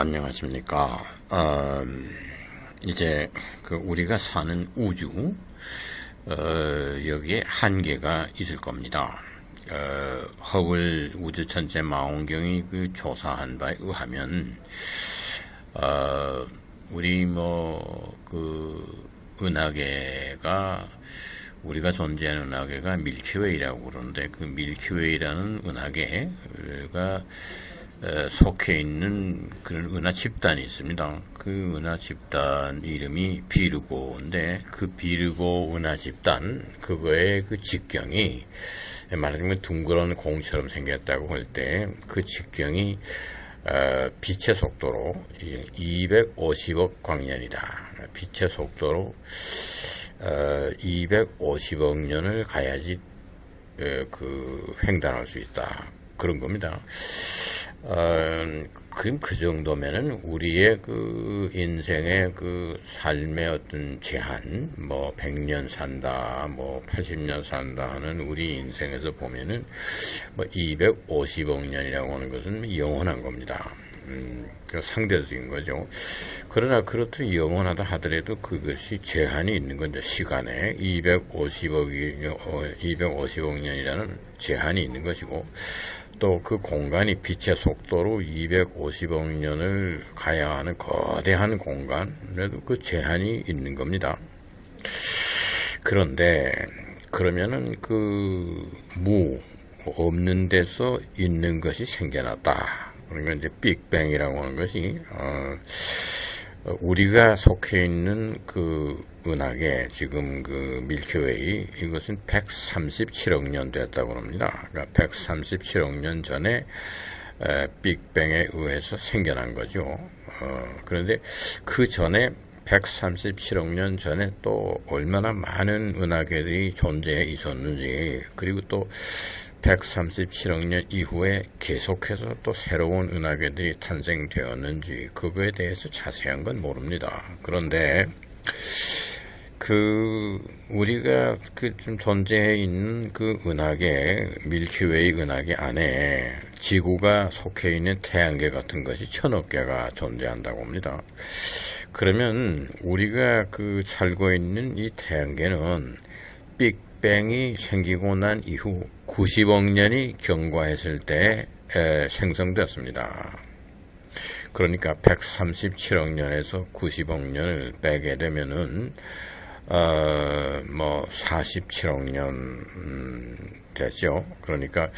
안녕하십니까. 이제 우리가 사는 우주, 여기에 한계가 있을 겁니다. 허블 우주 천체 망원경이 조사한 바에 의하면, 우리 은하계가, 우리가 존재하는 은하계가 밀키웨이라고 그러는데, 그 밀키웨이라는 은하계가 속해 있는 그런 은하 집단이 있습니다. 그 은하 집단 이름이 비르고인데, 그 비르고 은하 집단, 그거의 그 직경이, 말하자면 둥그런 공처럼 생겼다고 할 때, 그 직경이, 빛의 속도로 250억 광년이다. 빛의 속도로 250억 년을 가야지 횡단할 수 있다. 그런 겁니다. 그 정도면은 우리의 인생의 삶의 어떤 제한, 100년 산다, 80년 산다 하는 우리 인생에서 보면은 250억 년이라고 하는 것은 영원한 겁니다. 상대적인 거죠. 그러나 그렇듯 영원하다 하더라도 그것이 제한이 있는 건데, 시간에 250억 년이라는 제한이 있는 것이고, 또 그 공간이 빛의 속도로 250억 년을 가야 하는 거대한 공간에도 그 제한이 있는 겁니다. 그런데 그러면은 없는 데서 있는 것이 생겨났다. 그러니까 이제 빅뱅이라고 하는 것이 우리가 속해 있는 은하계, 지금 밀키웨이, 이것은 137억 년 됐다고 합니다. 그러니까 137억 년 전에 빅뱅에 의해서 생겨난 거죠. 그런데 그 전에 137억 년 전에 또 얼마나 많은 은하계들이 존재해 있었는지, 그리고 또 137억 년 이후에 계속해서 또 새로운 은하계들이 탄생되었는지, 그거에 대해서 자세한 건 모릅니다. 그런데 우리가 좀 존재해 있는 은하계, 밀키웨이 은하계 안에 지구가 속해 있는 태양계 같은 것이 1000억 개가 존재한다고 합니다. 그러면 우리가 살고 있는 이 태양계는 빅뱅이 생기고 난 이후 90억 년이 경과했을 때 생성되었습니다. 그러니까 137억 년에서 90억 년을 빼게 되면은 47억 년 됐죠. 그러니까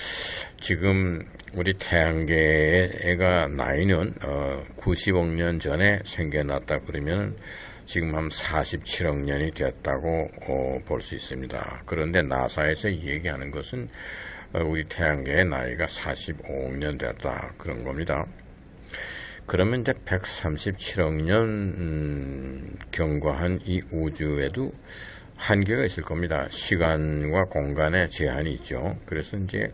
지금 우리 태양계가 나이는 90억 년 전에 생겨났다 그러면 지금 한 47억 년이 됐다고 볼 수 있습니다. 그런데 나사에서 얘기하는 것은 우리 태양계의 나이가 45억 년 됐다, 그런 겁니다. 그러면 이제 137억 년 경과한 이 우주에도 한계가 있을 겁니다. 시간과 공간에 제한이 있죠. 그래서 이제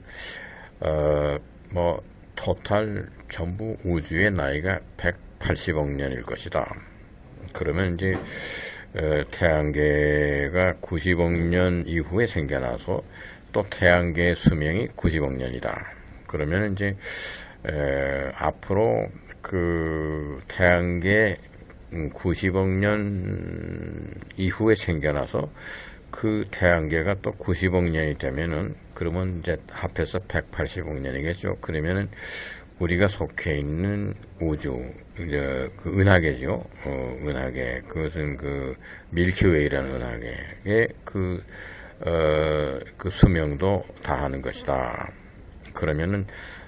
토탈 전부 우주의 나이가 180억 년일 것이다. 그러면 이제 태양계가 90억 년 이후에 생겨나서 또 태양계의 수명이 90억 년이다. 그러면 이제 앞으로 태양계 90억 년 이후에 생겨나서 그 태양계가 또 90억 년이 되면은, 그러면 이제 합해서 180억 년이겠죠. 그러면은 우리가 속해 있는 우주, 이제 은하계죠. 은하계. 그것은 밀키웨이라는 은하계의 수명도 다하는 것이다. 그러면은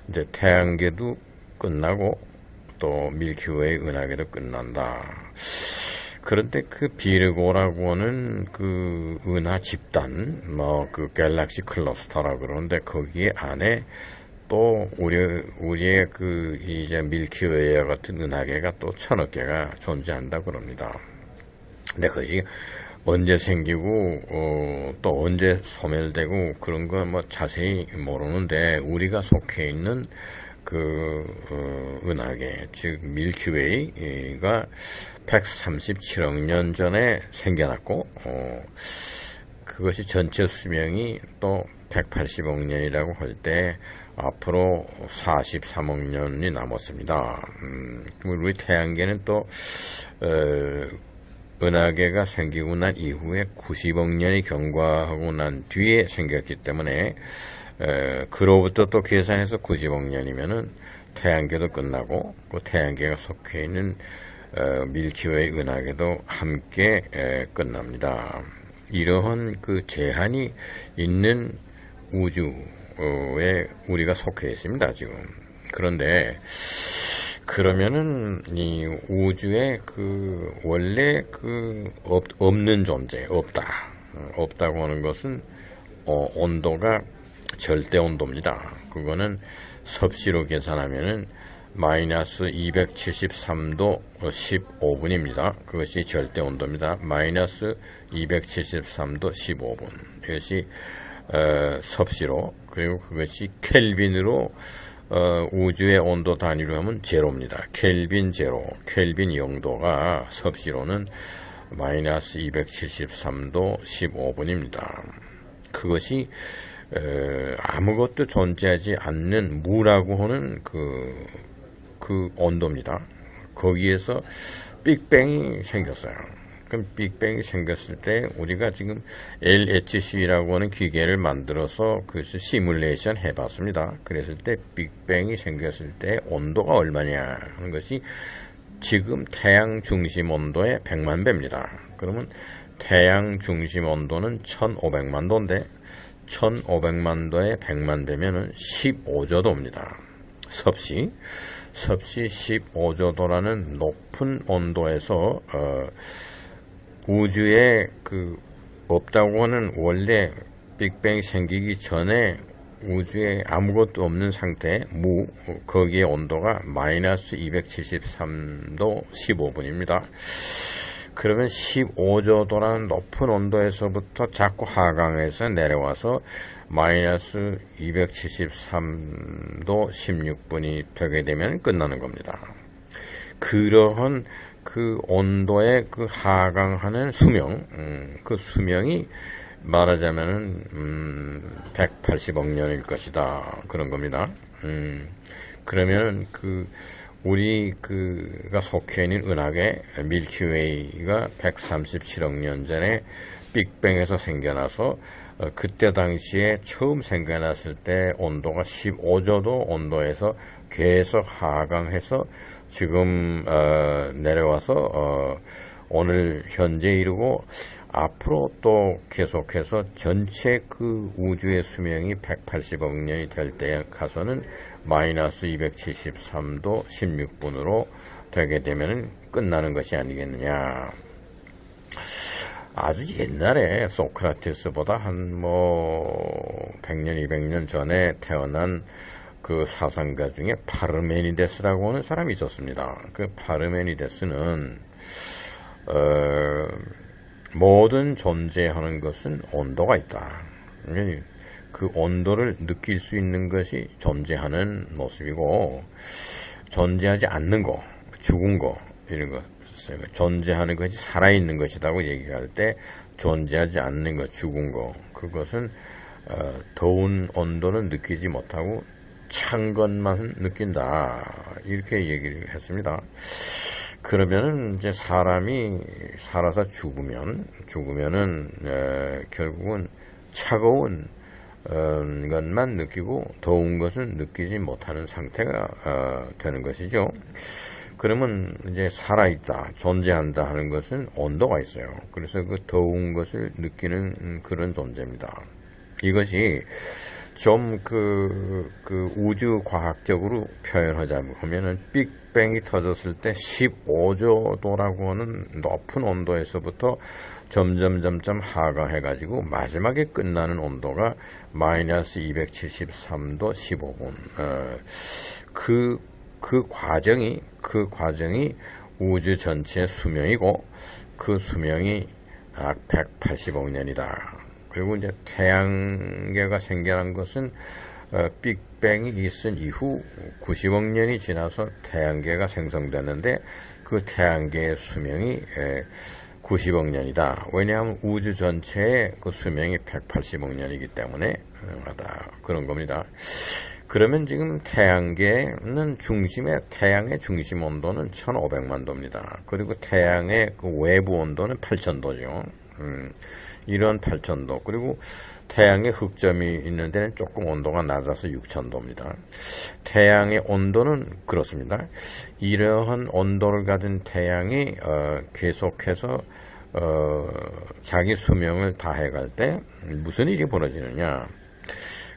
이제 태양계도 끝나고 또 밀키웨이 은하계도 끝난다. 그런데 비르고라고 하는 은하 집단, 갤럭시 클러스터라고 그러는데, 거기에 안에 또 우리의 이제 밀키웨이와 같은 은하계가 또 1000억 개가 존재한다 그럽니다. 근데 그것이 언제 생기고 또 언제 소멸되고 그런 거 자세히 모르는데, 우리가 속해 있는 은하계, 즉 밀키웨이가 137억 년 전에 생겨났고, 그것이 전체 수명이 또 180억 년이라고 할 때 앞으로 43억 년이 남았습니다. 우리 태양계는 또 은하계가 생기고 난 이후에 90억 년이 경과하고 난 뒤에 생겼기 때문에 그로부터 또 계산해서 90억 년이면은 태양계도 끝나고 그 태양계가 속해 있는 밀키웨이 은하계도 함께 끝납니다. 이러한 그 제한이 있는 우주에 우리가 속해 있습니다, 지금. 그런데 그러면은 이 우주에 그 원래 그 없는 존재, 없다고 하는 것은 온도가 절대 온도입니다. 그거는 섭씨로 계산하면은 마이너스 273도 15분입니다. 그것이 절대 온도입니다. 마이너스 273도 15분. 이것이 섭씨로, 그리고 그것이 켈빈으로 우주의 온도 단위로 하면 제로입니다. 켈빈 제로, 켈빈 0도가 섭씨로는 마이너스 273도 15분입니다. 그것이 아무것도 존재하지 않는 무라고 하는 그 온도입니다. 거기에서 빅뱅이 생겼어요. 그럼 빅뱅이 생겼을 때 우리가 지금 LHC라고 하는 기계를 만들어서 그래서 시뮬레이션 해봤습니다. 그랬을 때 빅뱅이 생겼을 때 온도가 얼마냐 하는 것이 지금 태양 중심 온도의 100만 배입니다. 그러면 태양 중심 온도는 1500만 도인데 1500만 도에 100만 배면은 15조도입니다. 섭씨 15조도라는 높은 온도에서 우주에 그 없다고 하는 원래 빅뱅이 생기기 전에 우주에 아무것도 없는 상태 거기에 온도가 마이너스 273도 15분입니다. 그러면 15조도라는 높은 온도에서부터 자꾸 하강해서 내려와서 마이너스 273도 16분이 되게 되면 끝나는 겁니다. 그러한 그 온도의 그 하강하는 수명, 그 수명이 말하자면은 180억 년일 것이다, 그런 겁니다. 그러면 우리 가 속해 있는 은하계 밀키웨이가 137억 년 전에 빅뱅에서 생겨나서 그때 당시에 처음 생겨났을 때 온도가 15조도 온도에서 계속 하강해서 지금 내려와서 오늘 현재 이르고 앞으로 또 계속해서 전체 그 우주의 수명이 180억 년이 될 때에 가서는 마이너스 273도 16분으로 되게 되면 끝나는 것이 아니겠느냐. 아주 옛날에 소크라테스보다 한 100년, 200년 전에 태어난 그 사상가 중에 파르메니데스라고 하는 사람이 있었습니다. 그 파르메니데스는 모든 존재하는 것은 온도가 있다. 그 온도를 느낄 수 있는 것이 존재하는 모습이고, 존재하지 않는 거, 죽은 거, 이런 거, 존재하는 것이 살아있는 것이라고 얘기할 때 존재하지 않는 것, 죽은 거, 그것은 더운 온도는 느끼지 못하고 찬 것만 느낀다, 이렇게 얘기를 했습니다. 그러면은 이제 사람이 살아서 죽으면은 결국은 차가운 것만 느끼고 더운 것은 느끼지 못하는 상태가 되는 것이죠. 그러면 이제 살아있다, 존재한다 하는 것은 온도가 있어요. 그래서 그 더운 것을 느끼는 그런 존재입니다. 이것이 좀 우주 과학적으로 표현하자면은 빅뱅이 터졌을 때 15조도라고 하는 높은 온도에서부터 점점 하강해가지고 마지막에 끝나는 온도가 마이너스 273도 15분. 그 과정이 우주 전체의 수명이고, 그 수명이 180억 년이다. 그리고 이제 태양계가 생겨난 것은 빅뱅이 있은 이후 90억 년이 지나서 태양계가 생성됐는데, 그 태양계의 수명이 90억 년이다. 왜냐하면 우주 전체의 그 수명이 180억 년이기 때문에 그런 겁니다. 그러면 지금 태양계는 태양의 중심 온도는 1500만 도입니다. 그리고 태양의 그 외부 온도는 8000도죠. 이런 8000도. 그리고 태양의 흑점이 있는 데는 조금 온도가 낮아서 6000도입니다. 태양의 온도는 그렇습니다. 이러한 온도를 가진 태양이 계속해서 자기 수명을 다해갈 때 무슨 일이 벌어지느냐.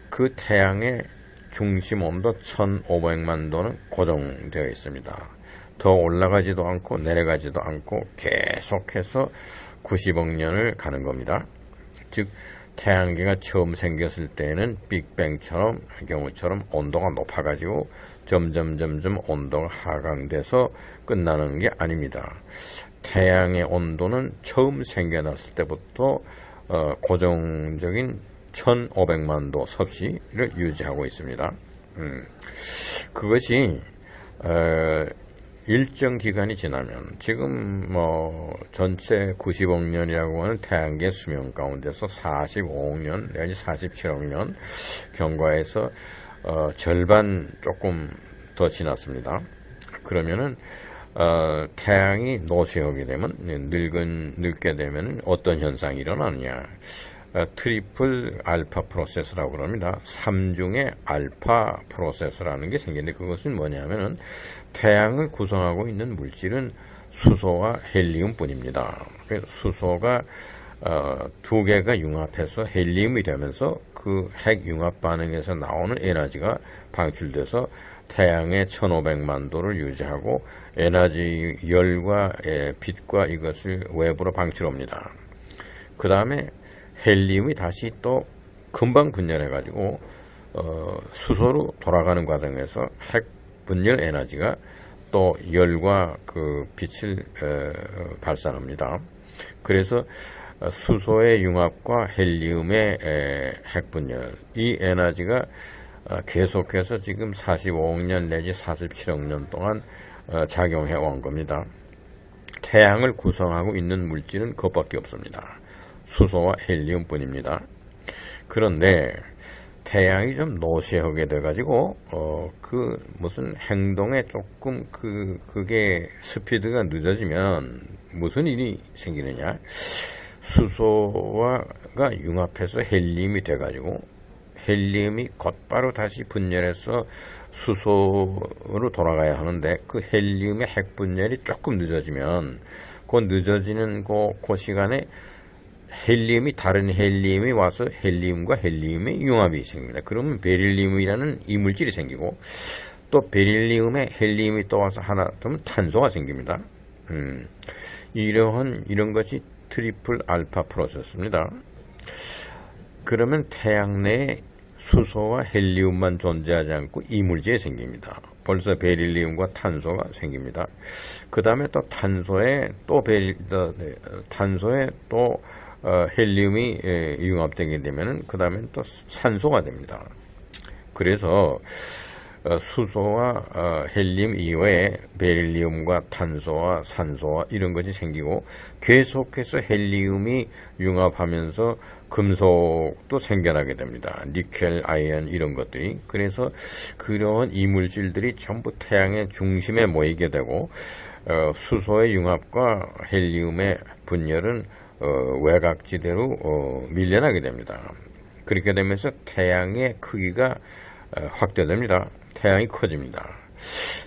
그 태양의 중심 온도 1500만 도는 고정되어 있습니다. 더 올라가지도 않고 내려가지도 않고 계속해서 90억 년을 가는 겁니다. 즉 태양계가 처음 생겼을 때는 빅뱅처럼 경우처럼 온도가 높아가지고 점점 온도가 하강돼서 끝나는 게 아닙니다. 태양의 온도는 처음 생겨났을 때부터 고정적인 1500만 도 섭씨를 유지하고 있습니다. 그것이 일정 기간이 지나면 지금 전체 90억 년이라고 하는 태양계 수명 가운데서 45억 년 내지 47억 년 경과에서 절반 조금 더 지났습니다. 그러면은 태양이 노쇠하게 되면 늙게 되면 어떤 현상이 일어나느냐. 트리플 알파 프로세스라고 그럽니다. 3중의 알파 프로세스라는 게 생기는데 그것은 뭐냐면은 태양을 구성하고 있는 물질은 수소와 헬리움 뿐입니다. 수소가 두 개가 융합해서 헬리움이 되면서 그 핵 융합 반응에서 나오는 에너지가 방출돼서 태양의 1500만 도를 유지하고 에너지 열과 빛과 이것을 외부로 방출합니다. 그 다음에 헬리움이 다시 또 금방 분열해 가지고 수소로 돌아가는 과정에서 핵 분열 에너지가 또 열과 그 빛을 발산합니다. 그래서 수소의 융합과 헬리움의 핵 분열, 이 에너지가 계속해서 지금 45억 년 내지 47억 년 동안 작용해 온 겁니다. 태양을 구성하고 있는 물질은 그것밖에 없습니다. 수소와 헬리움 뿐입니다. 그런데 태양이 좀 노쇠하게 돼가지고 그 무슨 행동에 조금 그게 스피드가 늦어지면 무슨 일이 생기느냐. 수소가 융합해서 헬리움이 돼가지고 헬리움이 곧바로 다시 분열해서 수소로 돌아가야 하는데 그 헬리움의 핵 분열이 조금 늦어지면 그 늦어지는 그 시간에 헬리움이 다른 헬리움이 와서 헬리움과 헬리움의 융합이 생깁니다. 그러면 베릴리움이라는 이물질이 생기고 또 베릴리움에 헬리움이 또 와서 하나 더면 탄소가 생깁니다. 이런 것이 트리플 알파 프로세스입니다. 그러면 태양 내에 수소와 헬리움만 존재하지 않고 이물질이 생깁니다. 벌써 베릴리움과 탄소가 생깁니다. 그 다음에 또 탄소에 또 헬리움이 융합되게 되면은 그 다음에 또 산소가 됩니다. 그래서 수소와 헬리움 이외에 베릴리움과 탄소와 산소와 이런 것이 생기고 계속해서 헬리움이 융합하면서 금속도 생겨나게 됩니다. 니켈, 아이언 이런 것들이. 그래서 그러한 이물질들이 전부 태양의 중심에 모이게 되고 수소의 융합과 헬리움의 분열은 외곽지대로 밀려나게 됩니다. 그렇게 되면서 태양의 크기가 확대됩니다. 태양이 커집니다.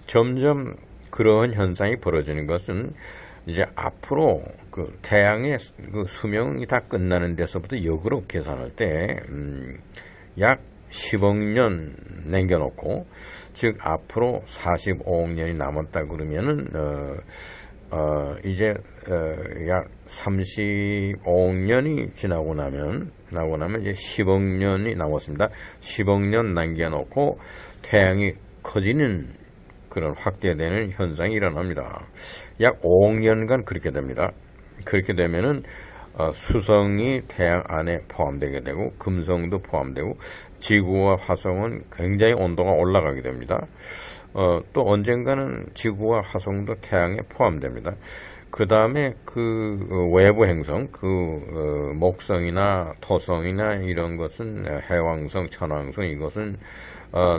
점점 그러한 현상이 벌어지는 것은 이제 앞으로 그 태양의 그 수명이 다 끝나는 데서부터 역으로 계산할 때 약 10억 년 남겨놓고 즉 앞으로 45억 년이 남았다 그러면은 이제 약 35억 년이 지나고 나면 이제 10억 년이 남았습니다. 10억 년 남겨놓고 태양이 커지는 그런 확대되는 현상이 일어납니다. 약 5억 년간 그렇게 됩니다. 그렇게 되면은 수성이 태양 안에 포함되게 되고 금성도 포함되고 지구와 화성은 굉장히 온도가 올라가게 됩니다. 또 언젠가는 지구와 화성도 태양에 포함됩니다. 그 다음에 그 외부 행성, 목성이나 토성이나 이런 것은 해왕성, 천왕성, 이것은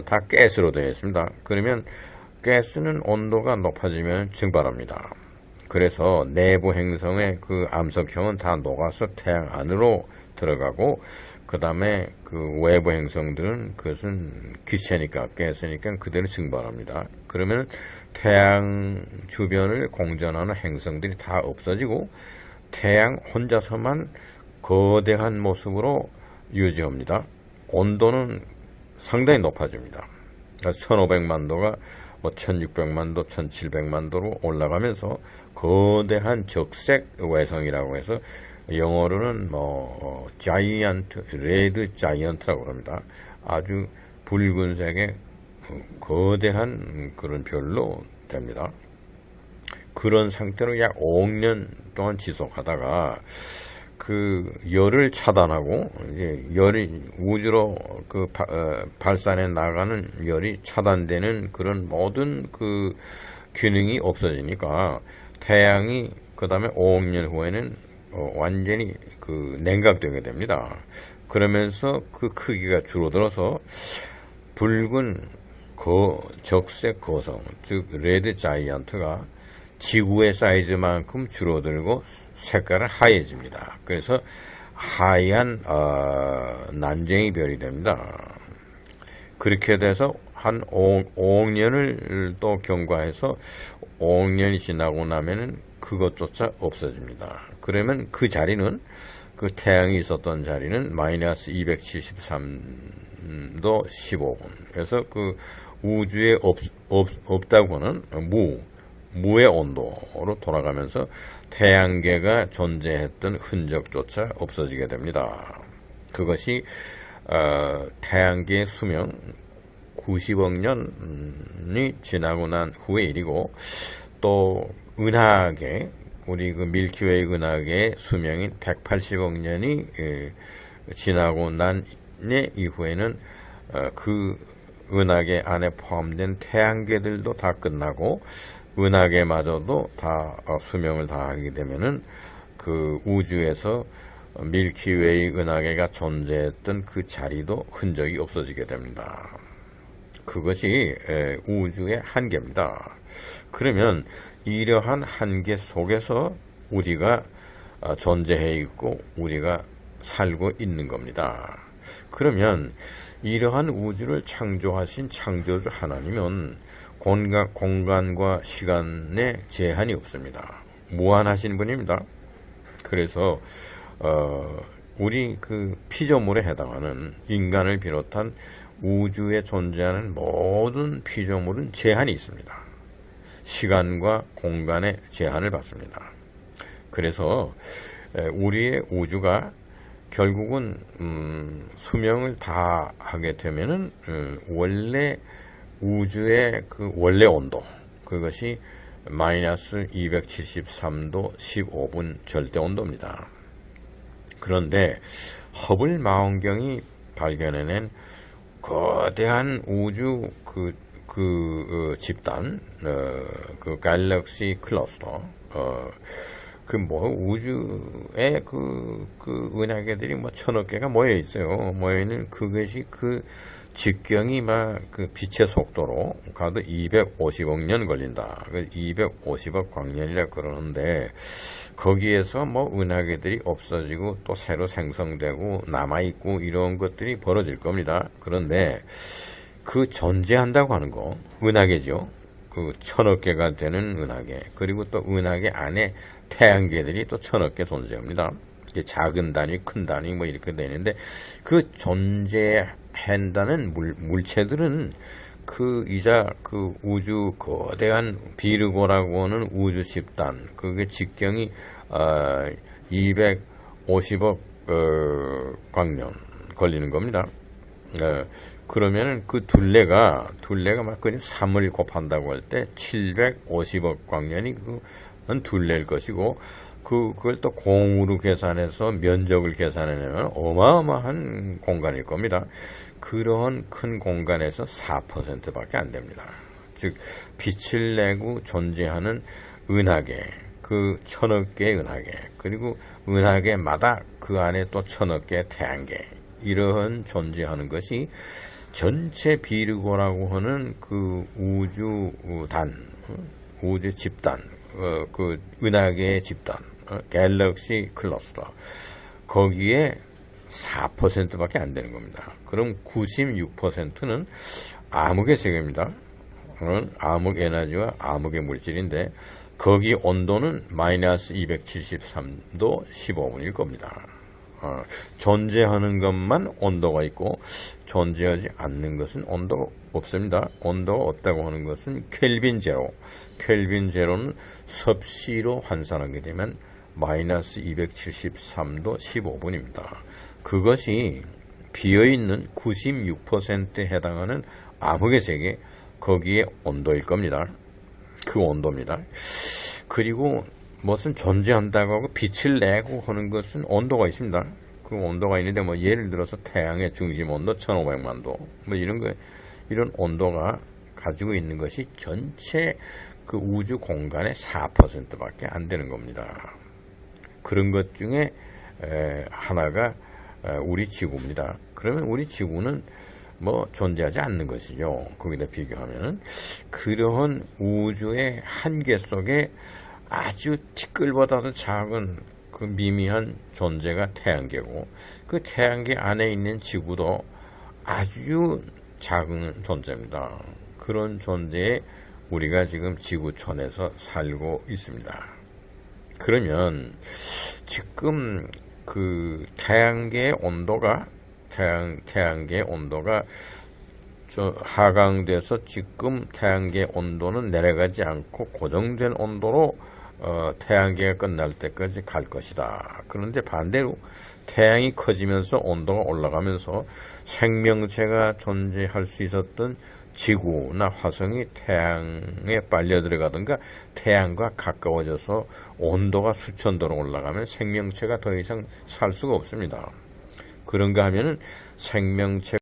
다 가스로 되어 있습니다. 그러면 가스는 온도가 높아지면 증발합니다. 그래서 내부 행성의 그 암석형은 다 녹아서 태양 안으로 들어가고, 그 다음에 그 외부 행성들은 그것은 기체니까, 가스니까 그대로 증발합니다. 그러면 태양 주변을 공전하는 행성들이 다 없어지고 태양 혼자서만 거대한 모습으로 유지합니다. 온도는 상당히 높아집니다. 1500만 도가 1600만 도, 1700만 도로 올라가면서 거대한 적색 외성이라고 해서 영어로는 자이언트, 레드 자이언트라고 합니다. 아주 붉은색의 거대한 그런 별로 됩니다. 그런 상태로 약 5억 년 동안 지속하다가 그 열을 차단하고, 이제 열이 우주로 그 발산해 나가는 열이 차단되는 그런 모든 그 기능이 없어지니까 태양이 그 다음에 5억 년 후에는 완전히 그 냉각되게 됩니다. 그러면서 그 크기가 줄어들어서 붉은 적색 거성, 즉 레드 자이언트가 지구의 사이즈만큼 줄어들고 색깔은 하얘집니다. 그래서 하얀 난쟁이 별이 됩니다. 그렇게 돼서 한 5억 년을 또 경과해서 5억 년이 지나고 나면은 그것조차 없어집니다. 그러면 그 자리는, 그 태양이 있었던 자리는 마이너스 273도 15분. 그래서 그 우주에 없다고는 무의 온도로 돌아가면서 태양계가 존재했던 흔적조차 없어지게 됩니다. 그것이 태양계의 수명 90억 년이 지나고 난 후의 일이고, 또 은하계, 우리 그 밀키웨이 은하계의 수명인 180억 년이 지나고 난 이후에는 그 은하계 안에 포함된 태양계들도 다 끝나고 은하계마저도 다 수명을 다하게 되면은 그 우주에서 밀키웨이 은하계가 존재했던 그 자리도 흔적이 없어지게 됩니다. 그것이 우주의 한계입니다. 그러면 이러한 한계 속에서 우리가 존재해 있고 우리가 살고 있는 겁니다. 그러면 이러한 우주를 창조하신 창조주 하나님은 공간과 시간에 제한이 없습니다. 무한하신 분입니다. 그래서 우리 그 피조물에 해당하는 인간을 비롯한 우주에 존재하는 모든 피조물은 제한이 있습니다. 시간과 공간의 제한을 받습니다. 그래서 우리의 우주가 결국은 수명을 다 하게 되면은 원래 우주의 그 원래 온도, 그것이 마이너스 273도 15분 절대 온도입니다. 그런데 허블 망원경이 발견해낸 거대한 우주 집단, 그 갤럭시 클러스터, 우주에 은하계들이 1000억 개가 모여 있어요. 모여 있는 그것이 그 직경이 그 빛의 속도로 가도 250억 년 걸린다. 250억 광년이라 그러는데, 거기에서 은하계들이 없어지고 또 새로 생성되고 남아있고 이런 것들이 벌어질 겁니다. 그런데 그 존재한다고 하는 거, 은하계죠. 그 1000억 개가 되는 은하계, 그리고 또 은하계 안에 태양계들이 또 1000억 개 존재합니다. 작은 단위, 큰 단위 이렇게 되는데, 그 존재한다는 물체들은 그 우주 거대한 비르고라고 하는 우주 집단, 그게 직경이 250억 광년 걸리는 겁니다. 그러면은 그 둘레가 막 그냥 3을 곱한다고 할 때 750억 광년이 그건 둘레일 것이고, 그걸 또 공으로 계산해서 면적을 계산해내면 어마어마한 공간일 겁니다. 그런 큰 공간에서 4%밖에 안 됩니다. 즉 빛을 내고 존재하는 은하계, 그 1000억 개의 은하계, 그리고 은하계마다 그 안에 또 1000억 개의 태양계, 이러한 존재하는 것이 전체 비르고라고 하는 그 우주단, 우주 집단, 그 은하계의 집단, 갤럭시 클러스터, 거기에 4%밖에 안 되는 겁니다. 그럼 96%는 암흑의 세계입니다. 암흑 에너지와 암흑의 물질인데, 거기 온도는 마이너스 273도 15분일 겁니다. 존재하는 것만 온도가 있고 존재하지 않는 것은 온도가 없습니다. 온도가 없다고 하는 것은 켈빈 제로. 켈빈 제로는 섭씨로 환산하게 되면 마이너스 273도 15분입니다. 그것이 비어있는 96%에 해당하는 암흑의 세계, 거기에 온도일 겁니다. 그 온도입니다. 그리고 무슨 존재한다고 하고 빛을 내고 하는 것은 온도가 있습니다. 그 온도가 있는데, 뭐 예를 들어서 태양의 중심 온도 1500만 도, 뭐 이런 온도가 가지고 있는 것이 전체 그 우주 공간의 4%밖에 안 되는 겁니다. 그런 것 중에 하나가 우리 지구입니다. 그러면 우리 지구는 뭐 존재하지 않는 것이죠. 거기다 비교하면 그러한 우주의 한계 속에 아주 티끌보다도 작은 그 미미한 존재가 태양계고, 그 태양계 안에 있는 지구도 아주 작은 존재입니다. 그런 존재에 우리가 지금 지구촌에서 살고 있습니다. 그러면 지금 그 태양계의 온도가 하강돼서 지금 태양계의 온도는 내려가지 않고 고정된 온도로 태양계가 끝날 때까지 갈 것이다. 그런데 반대로 태양이 커지면서 온도가 올라가면서 생명체가 존재할 수 있었던 지구나 화성이 태양에 빨려 들어가든가 태양과 가까워져서 온도가 수천 도로 올라가면 생명체가 더 이상 살 수가 없습니다. 그런가 하면은 생명체